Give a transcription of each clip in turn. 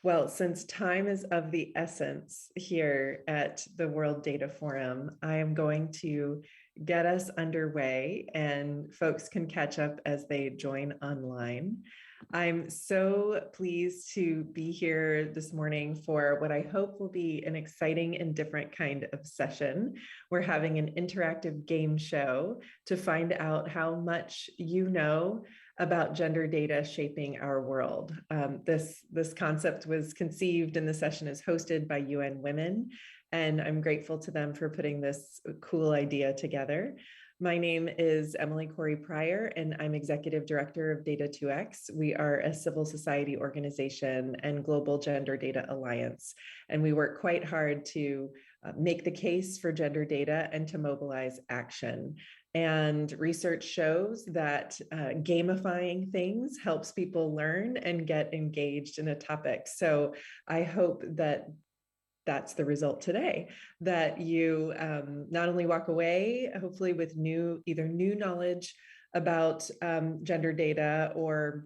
Well, since time is of the essence here at the World Data Forum, I am going to get us underway and folks can catch up as they join online. I'm so pleased to be here this morning for what I hope will be an exciting and different kind of session. We're having an interactive game show to find out how much you know about gender data shaping our world. This concept was conceived and the session is hosted by UN Women, and I'm grateful to them for putting this cool idea together. My name is Emily Corey Pryor, and I'm Executive Director of Data2X. We are a civil society organization and global gender data alliance, and we work quite hard to make the case for gender data and to mobilize action. And research shows that gamifying things helps people learn and get engaged in a topic. So I hope that that's the result today, that you not only walk away, hopefully with either new knowledge about gender data or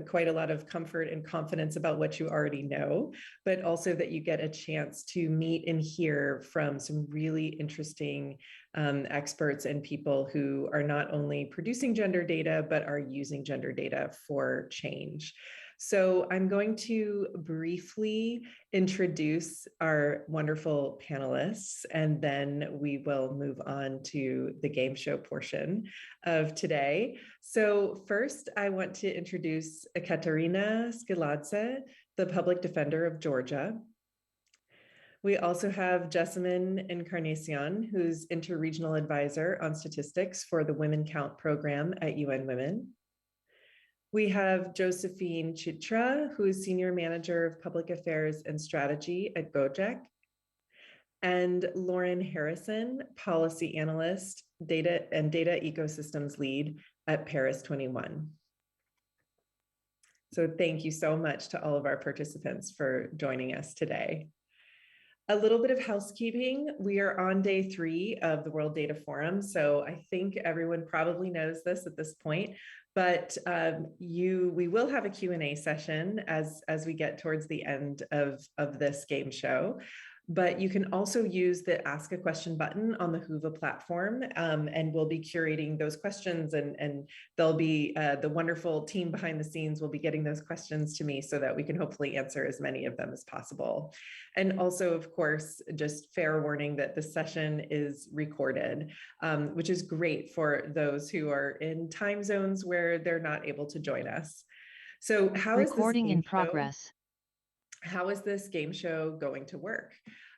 quite a lot of comfort and confidence about what you already know, but also that you get a chance to meet and hear from some really interesting experts and people who are not only producing gender data, but are using gender data for change. So I'm going to briefly introduce our wonderful panelists, and then we will move on to the game show portion of today. So first, I want to introduce Katarina Skiladze, the public defender of Georgia. We also have Jessamine Encarnacion, who's interregional advisor on statistics for the Women Count program at UN Women. We have Josephine Chitra, who is Senior Manager of Public Affairs and Strategy at Gojek, and Lauren Harrison, Policy Analyst, Data and Data Ecosystems Lead at Paris 21. So thank you so much to all of our participants for joining us today. A little bit of housekeeping. We are on day 3 of the World Data Forum, so I think everyone probably knows this at this point, but we will have a Q&A session as we get towards the end of this game show. But you can also use the Ask a Question button on the Whova platform, and we'll be curating those questions, and they'll be the wonderful team behind the scenes will be getting those questions to me so that we can hopefully answer as many of them as possible. And also, of course, just fair warning that the session is recorded, which is great for those who are in time zones where they're not able to join us. So how is this recording in progress? How is this game show going to work?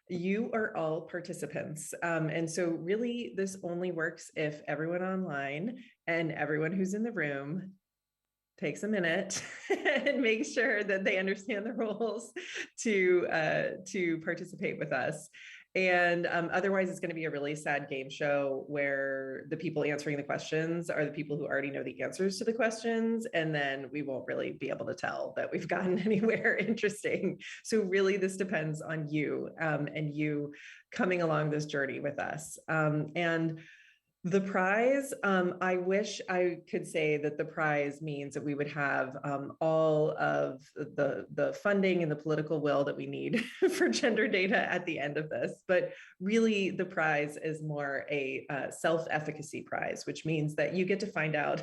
You are all participants. And so really this only works if everyone online and everyone who's in the room takes a minute and makes sure that they understand the rules to participate with us. And otherwise, it's going to be a really sad game show where the people answering the questions are the people who already know the answers to the questions. And then we won't really be able to tell that we've gotten anywhere interesting. So really, this depends on you and you coming along this journey with us. And the prize, I wish I could say that the prize means that we would have all of the funding and the political will that we need for gender data at the end of this. But really, the prize is more a self-efficacy prize, which means that you get to find out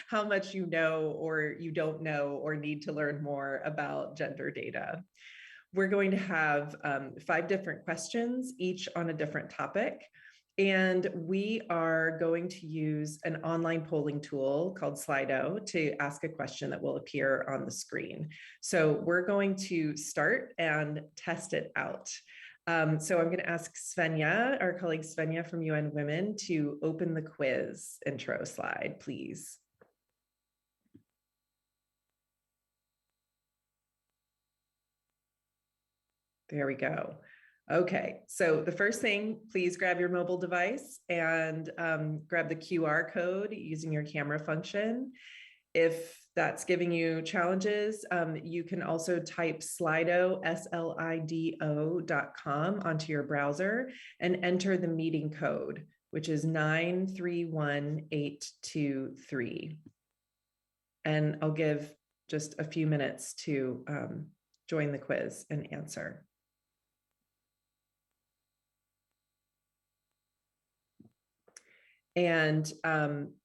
how much you know or you don't know or need to learn more about gender data. We're going to have 5 different questions, each on a different topic. And we are going to use an online polling tool called Slido to ask a question that will appear on the screen. So we're going to start and test it out. So I'm going to ask Svenja, our colleague Svenja from UN Women, to open the quiz intro slide, please. There we go. Okay, so the first thing, please grab your mobile device and grab the QR code using your camera function. If that's giving you challenges, you can also type Slido, SLIDO.com onto your browser and enter the meeting code, which is 931823. And I'll give just a few minutes to join the quiz and answer. And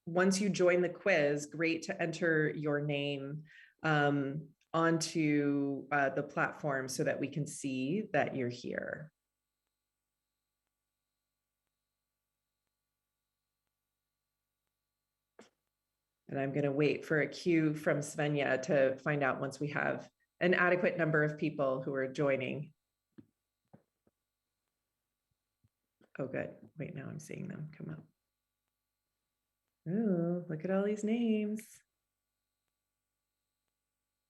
once you join the quiz, great to enter your name onto the platform so that we can see that you're here. And I'm going to wait for a cue from Svenja to find out once we have an adequate number of people who are joining. Oh, good. Wait, now I'm seeing them come up. Oh, look at all these names.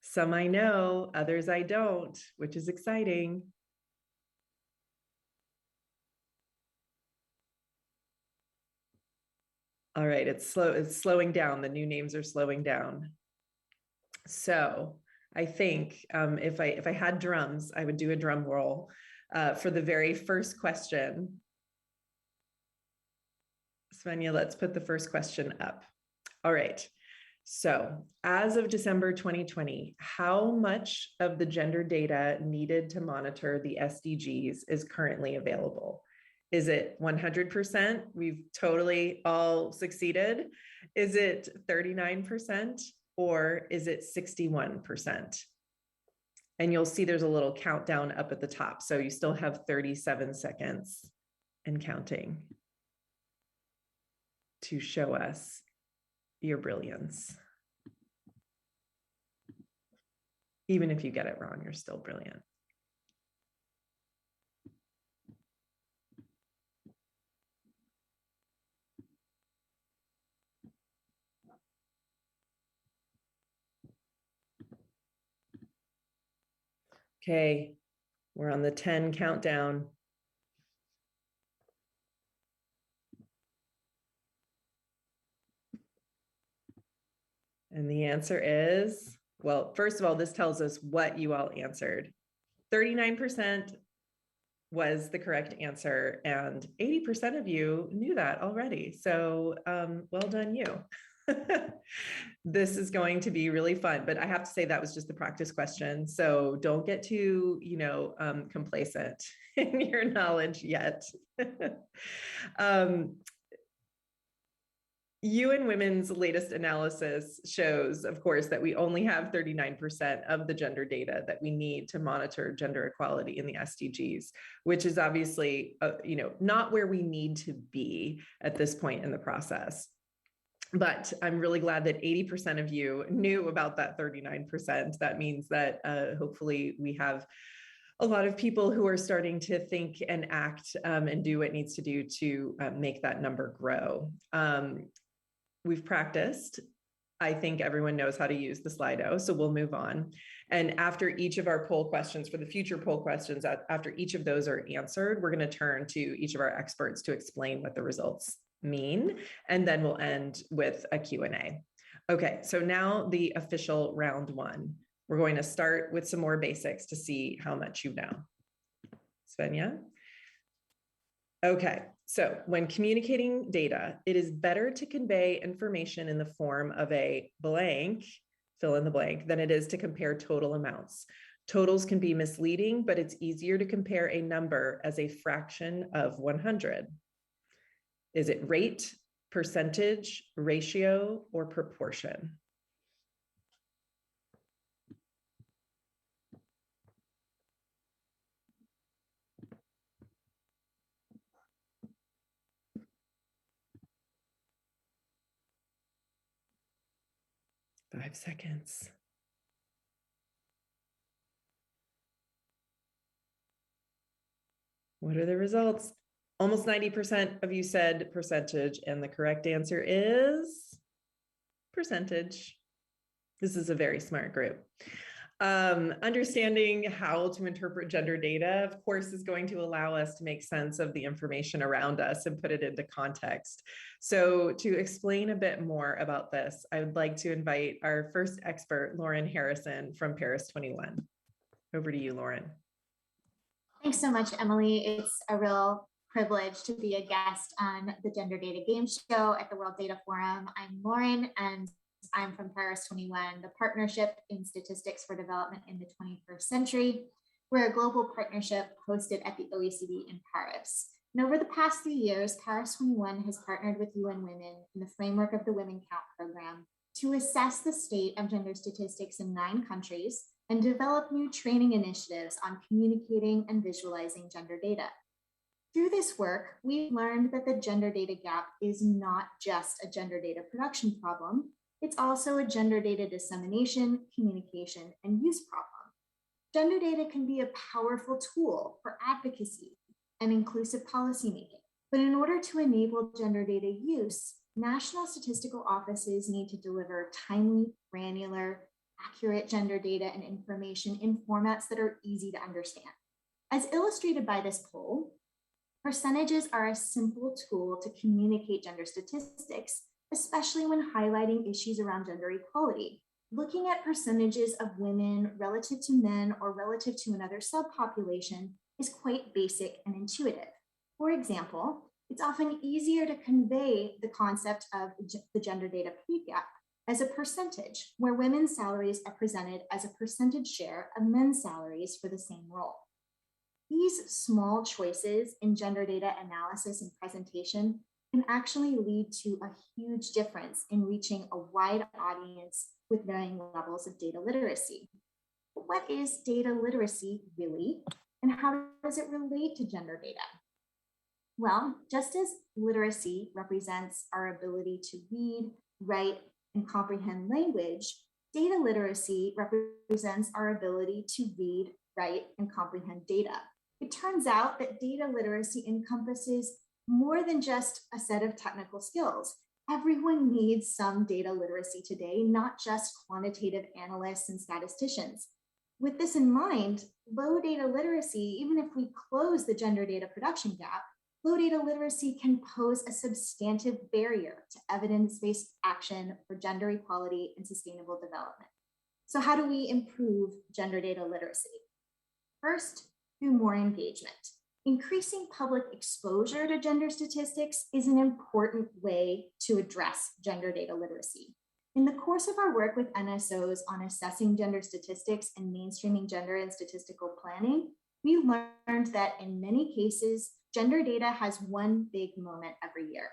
Some I know, others I don't, which is exciting. All right, it's slowing down. The new names are slowing down. So I think if I had drums, I would do a drum roll for the very first question. Svenja, let's put the first question up. All right. So as of December 2020, how much of the gender data needed to monitor the SDGs is currently available? Is it 100%? We've totally all succeeded. Is it 39%? Or is it 61%? And you'll see there's a little countdown up at the top. So you still have 37 seconds and counting to show us your brilliance. Even if you get it wrong, you're still brilliant. Okay, we're on the 10 countdown. And the answer is, well, first of all, this tells us what you all answered. 39% was the correct answer, and 80% of you knew that already. So well done you. This is going to be really fun, but I have to say that was just the practice question. So don't get too, complacent in your knowledge yet. UN Women's latest analysis shows, of course, that we only have 39% of the gender data that we need to monitor gender equality in the SDGs, which is obviously, not where we need to be at this point in the process. But I'm really glad that 80% of you knew about that 39%. That means that hopefully we have a lot of people who are starting to think and act and do what needs to do to make that number grow. We've practiced. I think everyone knows how to use the Slido, so we'll move on. And after each of our poll questions, for the future poll questions, after each of those are answered, we're going to turn to each of our experts to explain what the results mean, and then we'll end with a Q&A. Okay, so now the official round one. We're going to start with some more basics to see how much you know. Svenja? Okay, so when communicating data, it is better to convey information in the form of a blank, fill in the blank, than it is to compare total amounts. Totals can be misleading, but it's easier to compare a number as a fraction of 100. Is it rate, percentage, ratio, or proportion? Five seconds. What are the results? Almost 90% of you said percentage, and the correct answer is percentage. This is a very smart group. Understanding how to interpret gender data, of course, is going to allow us to make sense of the information around us and put it into context. So to explain a bit more about this, I would like to invite our first expert, Lauren Harrison from Paris 21. Over to you, Lauren. Thanks so much, Emily. It's a real privilege to be a guest on the Gender Data Game Show at the World Data Forum. I'm Lauren, and I'm from Paris 21, the Partnership in Statistics for Development in the 21st Century. We're a global partnership hosted at the OECD in Paris. And over the past 3 years, Paris 21 has partnered with UN Women in the framework of the Women Count program to assess the state of gender statistics in 9 countries and develop new training initiatives on communicating and visualizing gender data. Through this work, we've learned that the gender data gap is not just a gender data production problem, it's also a gender data dissemination, communication, and use problem. Gender data can be a powerful tool for advocacy and inclusive policymaking, but in order to enable gender data use, national statistical offices need to deliver timely, granular, accurate gender data and information in formats that are easy to understand. As illustrated by this poll, percentages are a simple tool to communicate gender statistics, especially when highlighting issues around gender equality. Looking at percentages of women relative to men or relative to another subpopulation is quite basic and intuitive. For example, it's often easier to convey the concept of the gender data pay gap as a percentage, where women's salaries are presented as a percentage share of men's salaries for the same role. These small choices in gender data analysis and presentation can actually lead to a huge difference in reaching a wide audience with varying levels of data literacy. But what is data literacy really, and how does it relate to gender data? Well, just as literacy represents our ability to read, write, and comprehend language, data literacy represents our ability to read, write, and comprehend data. It turns out that data literacy encompasses more than just a set of technical skills. Everyone needs some data literacy today, not just quantitative analysts and statisticians. With this in mind, low data literacy, even if we close the gender data production gap, low data literacy can pose a substantive barrier to evidence-based action for gender equality and sustainable development. So how do we improve gender data literacy? First, through more engagement. Increasing public exposure to gender statistics is an important way to address gender data literacy. In the course of our work with NSOs on assessing gender statistics and mainstreaming gender in statistical planning, we learned that in many cases, gender data has one big moment every year,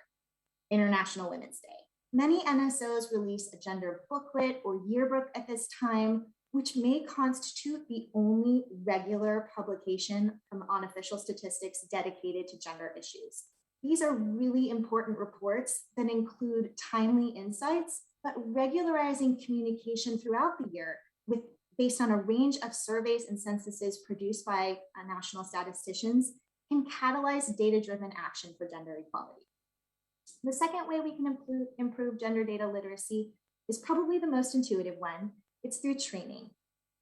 International Women's Day. Many NSOs release a gender booklet or yearbook at this time, which may constitute the only regular publication from unofficial statistics dedicated to gender issues. These are really important reports that include timely insights, but regularizing communication throughout the year based on a range of surveys and censuses produced by national statisticians can catalyze data-driven action for gender equality. The second way we can improve gender data literacy is probably the most intuitive one. It's through training.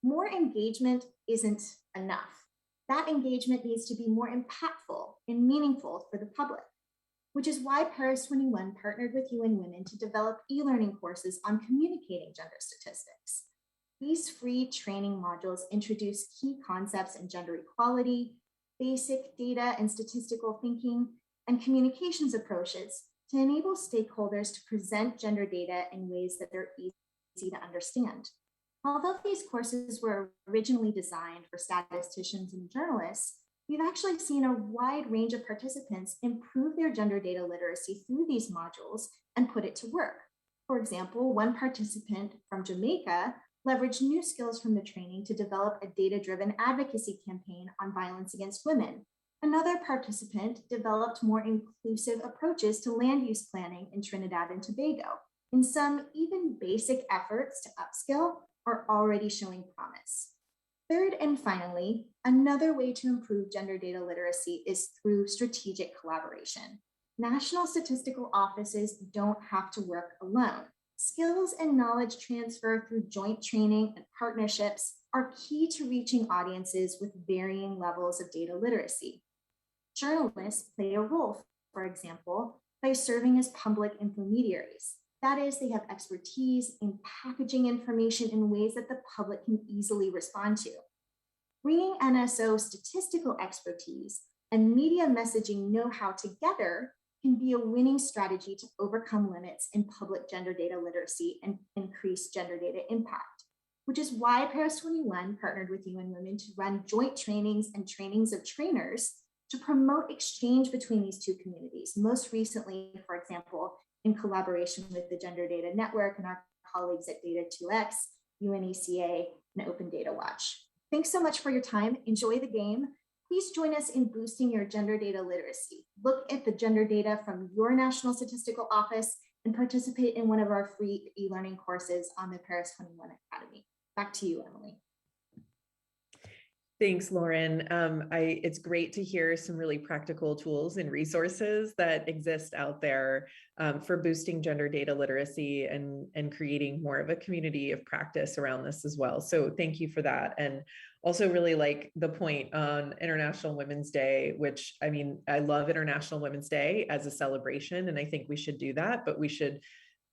More engagement isn't enough. That engagement needs to be more impactful and meaningful for the public, which is why Paris 21 partnered with UN Women to develop e-learning courses on communicating gender statistics. These free training modules introduce key concepts in gender equality, basic data and statistical thinking, and communications approaches to enable stakeholders to present gender data in ways that are easy to understand. Although these courses were originally designed for statisticians and journalists, we've actually seen a wide range of participants improve their gender data literacy through these modules and put it to work. For example, one participant from Jamaica leveraged new skills from the training to develop a data-driven advocacy campaign on violence against women. Another participant developed more inclusive approaches to land use planning in Trinidad and Tobago. And some even basic efforts to upskill are already showing promise. Third and finally, another way to improve gender data literacy is through strategic collaboration. National statistical offices don't have to work alone. Skills and knowledge transfer through joint training and partnerships are key to reaching audiences with varying levels of data literacy. Journalists play a role, for example, by serving as public intermediaries. That is, they have expertise in packaging information in ways that the public can easily respond to. Bringing NSO statistical expertise and media messaging know-how together can be a winning strategy to overcome limits in public gender data literacy and increase gender data impact, which is why Paris 21 partnered with UN Women to run joint trainings and trainings of trainers to promote exchange between these two communities. Most recently, for example, in collaboration with the Gender Data Network and our colleagues at Data2X, UNECA, and Open Data Watch. Thanks so much for your time. Enjoy the game. Please join us in boosting your gender data literacy. Look at the gender data from your National Statistical Office and participate in one of our free e-learning courses on the Paris 21 Academy. Back to you, Emily. Thanks, Lauren. It's great to hear some really practical tools and resources that exist out there for boosting gender data literacy and creating more of a community of practice around this as well. So thank you for that. And also really like the point on International Women's Day, which, I mean, I love International Women's Day as a celebration, and I think we should do that, but we should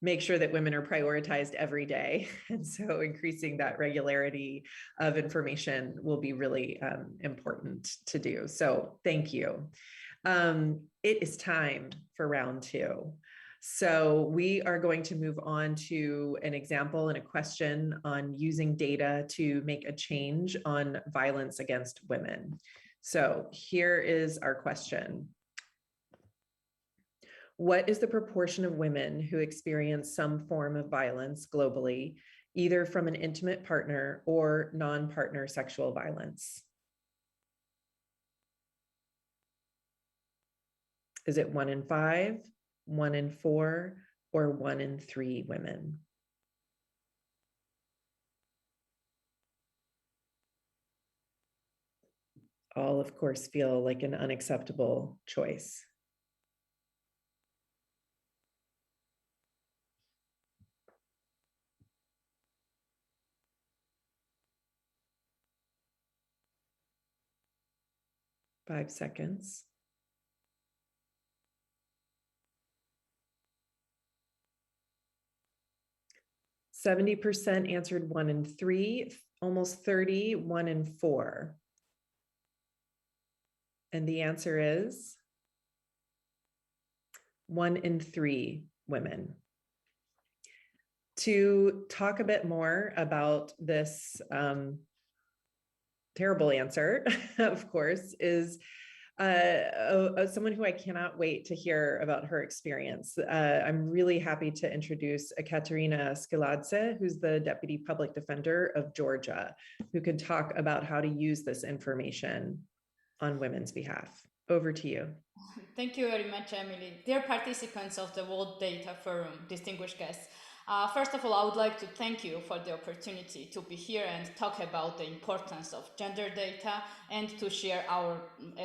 make sure that women are prioritized every day. And so increasing that regularity of information will be really important to do. So thank you. It is time for round two. So we are going to move on to an example and a question on using data to make a change on violence against women. So here is our question. What is the proportion of women who experience some form of violence globally, either from an intimate partner or non-partner sexual violence? Is it 1 in 5, 1 in 4, or 1 in 3 women? All, of course, feel like an unacceptable choice. Five seconds. %70 answered 1 in 3, almost 30, 1 in 4. And the answer is 1 in 3 women. To talk a bit more about this terrible answer, of course, is someone who I cannot wait to hear about her experience. I'm really happy to introduce Katerina Skiladze, who's the Deputy Public Defender of Georgia, who can talk about how to use this information on women's behalf. Over to you. Thank you very much, Emily. Dear participants of the World Data Forum, distinguished guests, first of all, I would like to thank you for the opportunity to be here and talk about the importance of gender data and to share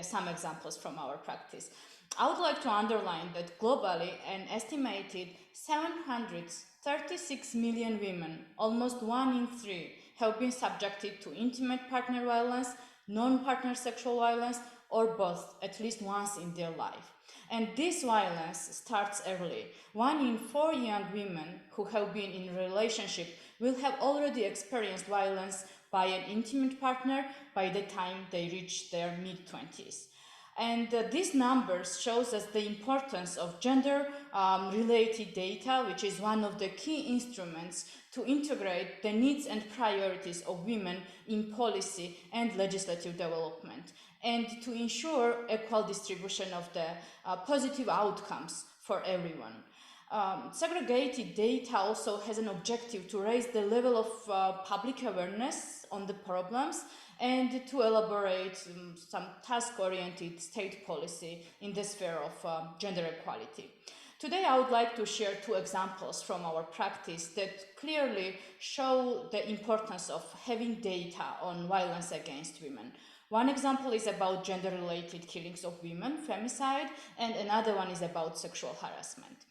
some examples from our practice. I would like to underline that globally, an estimated 736 million women, almost 1 in 3, have been subjected to intimate partner violence, non-partner sexual violence, or both at least once in their life. And this violence starts early. 1 in 4 young women who have been in a relationship will have already experienced violence by an intimate partner by the time they reach their mid-20s. And these numbers shows us the importance of gender-related data, which is one of the key instruments to integrate the needs and priorities of women in policy and legislative development, and to ensure equal distribution of the positive outcomes for everyone. Segregated data also has an objective to raise the level of public awareness on the problems and to elaborate some task-oriented state policy in the sphere of gender equality. Today, I would like to share 2 examples from our practice that clearly show the importance of having data on violence against women. One example is about gender-related killings of women, femicide, and another one is about sexual harassment.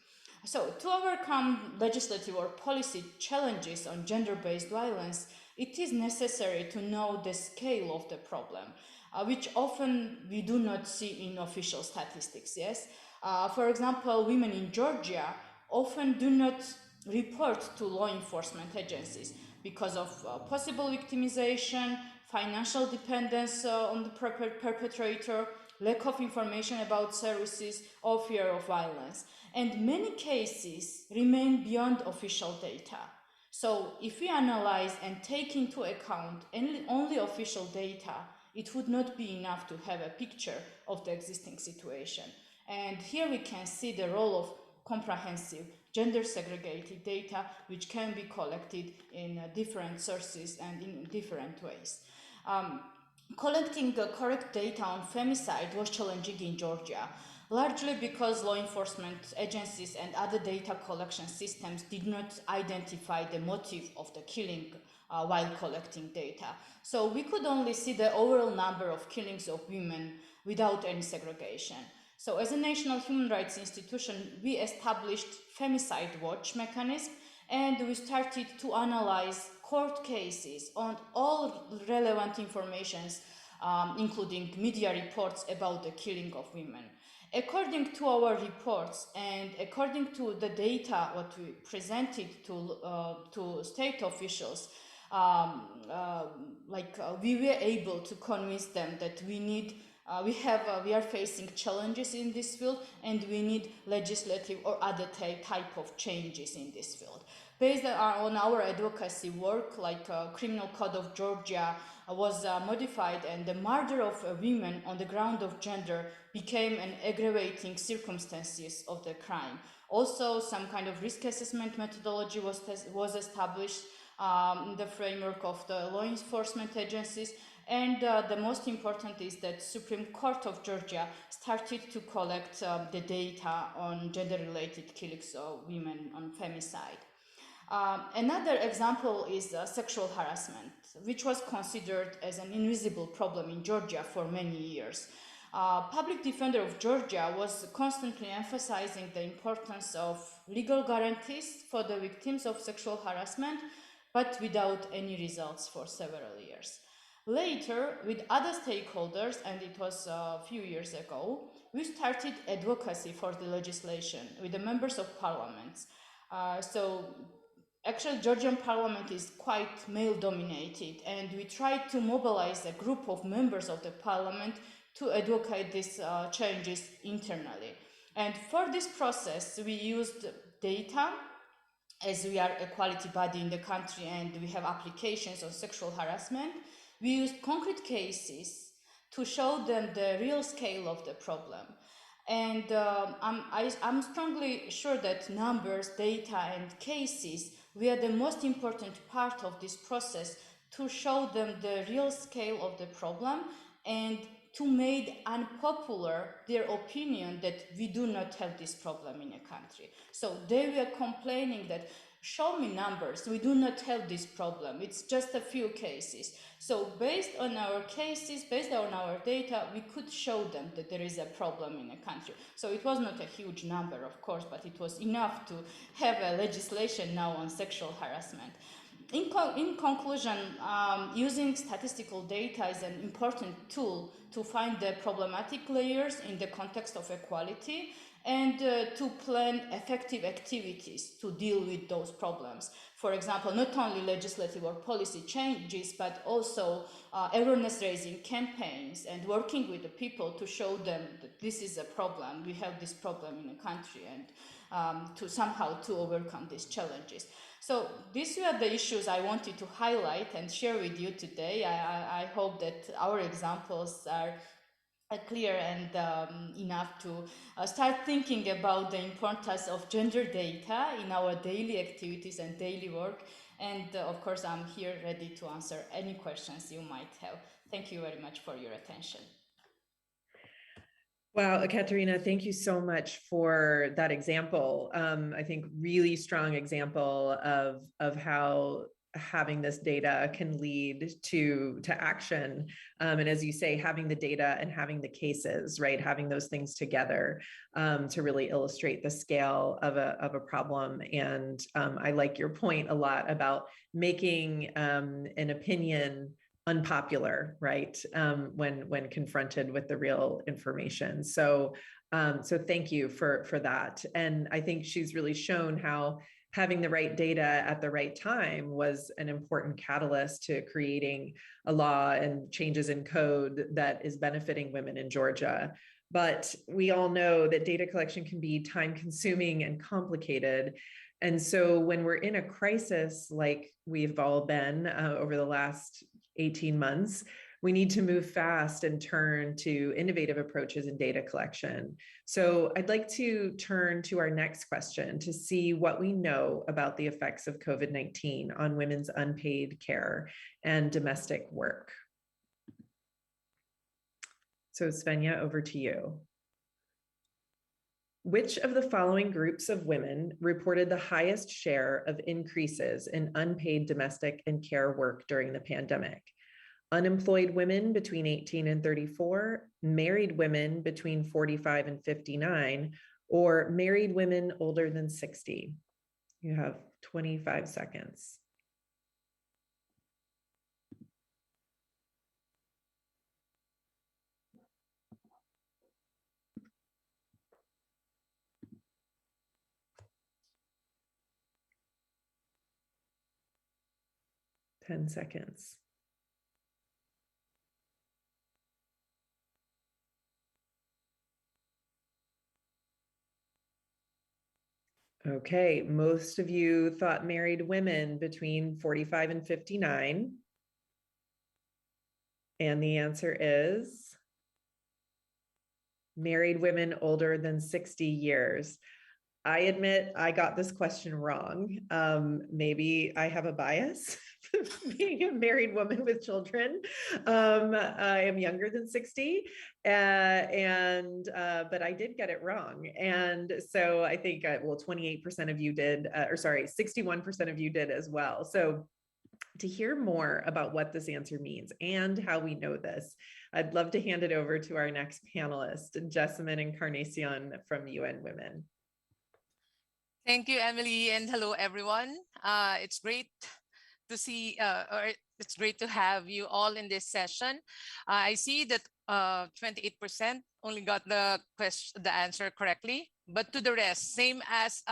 So, to overcome legislative or policy challenges on gender-based violence, it is necessary to know the scale of the problem, which often we do not see in official statistics, yes? For example, women in Georgia often do not report to law enforcement agencies because of possible victimization, financial dependence on the perpetrator, lack of information about services, or fear of violence. And many cases remain beyond official data. So if we analyze and take into account only official data, it would not be enough to have a picture of the existing situation. And here we can see the role of comprehensive gender segregated data, which can be collected in different sources and in different ways. Collecting correct data on femicide was challenging in Georgia, largely because law enforcement agencies and other data collection systems did not identify the motive of the killing while collecting data. So we could only see the overall number of killings of women without any segregation. So as a national human rights institution, we established femicide watch mechanism, and we started to analyze court cases on all relevant informations, including media reports about the killing of women. According to our reports and according to the data what we presented to state officials, we were able to convince them that we are facing challenges in this field, and we need legislative or other type of changes in this field. Based on our advocacy work, Criminal Code of Georgia was modified, and the murder of women on the ground of gender became an aggravating circumstances of the crime. Also, some kind of risk assessment methodology was established in the framework of the law enforcement agencies. And the most important is that Supreme Court of Georgia started to collect the data on gender-related killings of women on femicide. Another example is sexual harassment, which was considered as an invisible problem in Georgia for many years. Public Defender of Georgia was constantly emphasizing the importance of legal guarantees for the victims of sexual harassment, but without any results for several years. Later, with other stakeholders, and it was a few years ago, we started advocacy for the legislation with the members of parliaments. Actually, Georgian parliament is quite male-dominated, and we tried to mobilize a group of members of the parliament to advocate these changes internally. And for this process, we used data, as we are a quality body in the country and we have applications on sexual harassment. We used concrete cases to show them the real scale of the problem. And I'm strongly sure that numbers, data, and cases were the most important part of this process to show them the real scale of the problem and to make unpopular their opinion that we do not have this problem in a country. So they were complaining that, show me numbers, we do not have this problem, it's just a few cases. So based on our cases, based on our data, we could show them that there is a problem in a country. So it was not a huge number, of course, but it was enough to have a legislation now on sexual harassment. In conclusion, using statistical data is an important tool to find the problematic layers in the context of equality and to plan effective activities to deal with those problems. For example, not only legislative or policy changes, but also awareness-raising campaigns and working with the people to show them that this is a problem, we have this problem in a country, and to somehow to overcome these challenges. So these were the issues I wanted to highlight and share with you today. I hope that our examples are clear and enough to start thinking about the importance of gender data in our daily activities and daily work. And of course, I'm here ready to answer any questions you might have. Thank you very much for your attention. Wow, Katerina, thank you so much for that example. I think really strong example of how having this data can lead to action. And as you say, having the data and having the cases, right? Having those things together to really illustrate the scale of a problem. And I like your point a lot about making an opinion unpopular, right? When confronted with the real information. So thank you for that. And I think she's really shown how having the right data at the right time was an important catalyst to creating a law and changes in code that is benefiting women in Georgia. But we all know that data collection can be time consuming and complicated. And so when we're in a crisis like we've all been over the last 18 months, we need to move fast and turn to innovative approaches in data collection. So I'd like to turn to our next question to see what we know about the effects of COVID-19 on women's unpaid care and domestic work. So Svenja, over to you. Which of the following groups of women reported the highest share of increases in unpaid domestic and care work during the pandemic? Unemployed women between 18 and 34, married women between 45 and 59, or married women older than 60? You have 25 seconds. Ten seconds. Okay, most of you thought married women between 45 and 59. And the answer is married women older than 60 years. I admit I got this question wrong. Maybe I have a bias being a married woman with children. I am younger than 60, but I did get it wrong. And so I think, well, 28% of you did, 61% of you did as well. So to hear more about what this answer means and how we know this, I'd love to hand it over to our next panelist, Jessamine Encarnacion from UN Women. Thank you, Emily, and hello, everyone. It's great to see, it's great to have you all in this session. I see that 28% only got the answer correctly, but to the rest, same as